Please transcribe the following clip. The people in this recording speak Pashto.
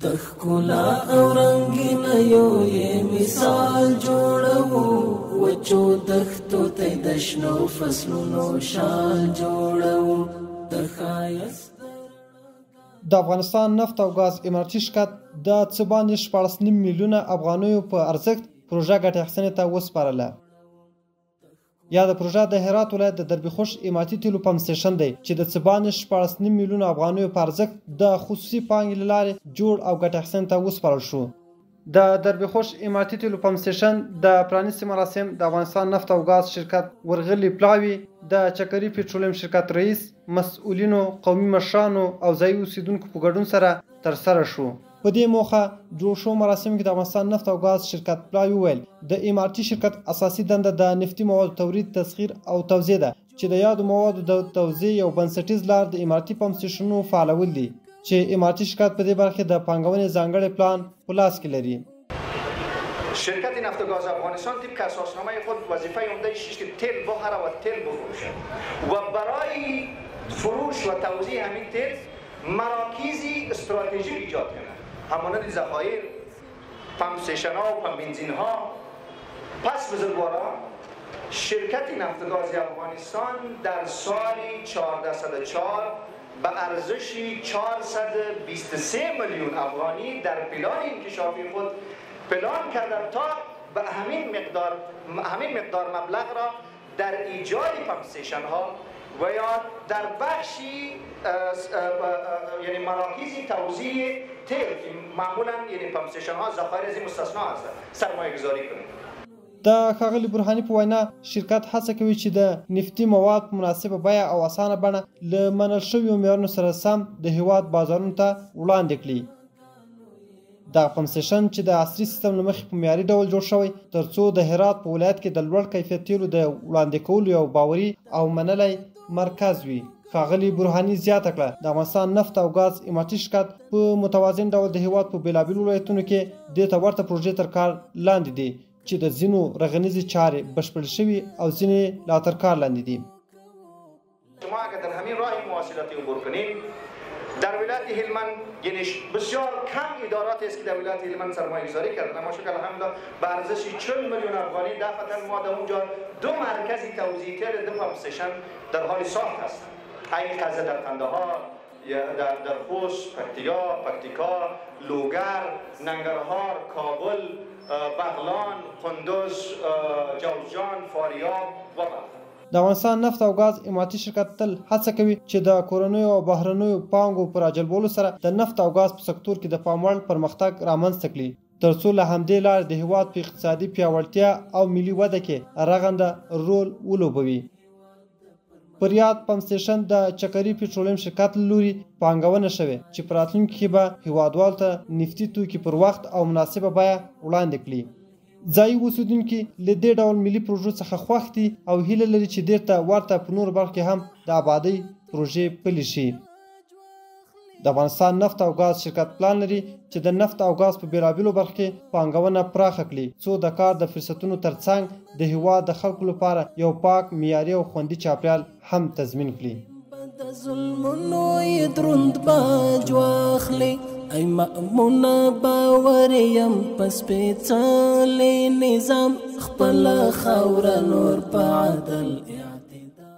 د ښکلا او رنګینه یو یې مثال جوړوو وچو دښتو ته د شنو فصلونو شال جوړوو د ښایست د افغانستان نفت او ګاز اماراتي شرکت د څه باندې 14.5 میلیونه افغانیو په ارزښت پروژه ګټې اخیستنې ته وسپارله. یا د پروژه د هرات ولایت د دربیخوش اماراتي تیلو پمپ سټیشن دی چې د څه باندې 14.5 میلیونه افغانیو په ارزښت د خصوصي پانګې له لارې جوړ او ګټې اخیستنې ته وسپارل شو. د دربیخوش اماراتي تیلو پمپ سټیشن د پرانیستي مراسم د افغانستان نفت او ګاز شرکت ورغلي پلاوي د چکري پټرولیم شرکت رئیس، مسؤلینو، قومي مشرانو او ځایي اوسیدونکو په ګډون سره ترسره شو. په دې موخه جوړ شو مراسم کې د افغانستان نفت او ګاز شرکت پلاوي وویل د اماراتي شرکت اساسي دنده د نفتي موادو تولید، تسخیر او توزیع ده چې د یادو موادو د توزیع یو بنسټیز لار د اماراتي پمپ سټیشنونو فعالول دي چې اماراتي شرکت په دې برخه د پانګونې ځانګړی پلان په لاس کې لري. شرکت نفت و گاز افغانستان طبق اساسنامه خود وظیفه عمده‌اش است که تیل بخره و تیل بفروشه و برای فروش و توزیع همین تیل مراکزی استراتژیک ایجاد کنه، همانند ذخایر، پمپ استیشن ها و پمپ بنزین ها. پس بزرگواران، شرکت نفت و گاز افغانستان در سال 1404 به ارزش 423 میلیون افغانی در پلان انکشافی خود پلان کرده تا به همین مقدار مبلغ را در ایجاد پمپ استیشن ها و یا در بخشی یعنی مراکزی توزیع تیل که معمولا یعنی پمپ استیشن ها ذخایر از این مستثنا هستند سرمایه گذاری کنید. د ښاغلي برهاني په وینا شرکت هڅه کوي چې د نفتي مواد په مناسبه بیه او اسانه بڼه له منل شویو معیارونو سره سم د هیواد بازارونو ته وړاندې کړي. دا پمپ سټیشن چې د عصري سیستم له مخې په معیاري ډول جوړ شوی ترڅو د هرات په ولایت کې د لوړ کیفیت تیلو د وړاندې کولو یو باوري او منلی مرکز وي. ښاغلي برهاني زیاته کړه د افغانستان نفت او ګاز اماراتي شرکت په متوازن ډول د هیواد په بېلابېلو ولایتونو کې دې ته ورته پروژې تر کار لاندې دي چې د ځینو رغنیزې چارې بشپړې شوي او ځینې لا تر کار لاندې دي. شما اگر در همین راه مواصلاتی عبور کنید در ولایت هلمند یعنی بسیار کم ادارات است که در ولایت هلمند سرمایه گذاری کردن، اما شکل الحمدلله به ارزش 40 میلیون افغانی دفعتا ما در اونجا 2 مرکز توزیع تیل 2 پمپ استیشن در حال ساخت هستند. این قضیه در قندهار، در خوست، پکتیکا، لوگر، ننگرهار، کابل، بغلان، قندوز، جوزجان، فاریاب و بلخ. د افغانستان نفت او ګاز اماراتي شرکت تل هڅه کوي چې د کورنیو او بهرنیو پانګو په راجلبولو سره د نفت او ګاز په سکتور کې د پام وړ پرمختګ رامنځته کړي ترڅو له همدې لارې د هیواد په اقتصادي پیاوړتیا او ملي وده کې رغنده رول ولوبوي. پر یاد پمپ سټیشن د چکري پټرولیم شرکت له لوري پانګونه شوې چې په راتلونکي کې به هیوادوالو ته نفتي توکي پر وخت او مناسبه بیه وړاندې کړي. ځایي اوسیدونکي له دې ډول ملي پروژو څخه خوښ دي او هیله لري چې دې ته ورته په نورو برخو کې هم د آبادۍ پروژې پلي شي. د افغانستان نفت او ګاز شرکت پلان لري چې د نفت او ګاز په بېلابېلو برخو کې پانګونه پراخه کړي څو د کار د فرصتونو ترڅنګ د هیواد د خلکو لپاره یو پاک، معیاري او خوندي چاپیریال هم تضمین کړي. د ظلمونو یې دروند باج واخلي ای مأمونه باور یم په سپېڅلي نظام خپله خاوره نور په عدل اعتدال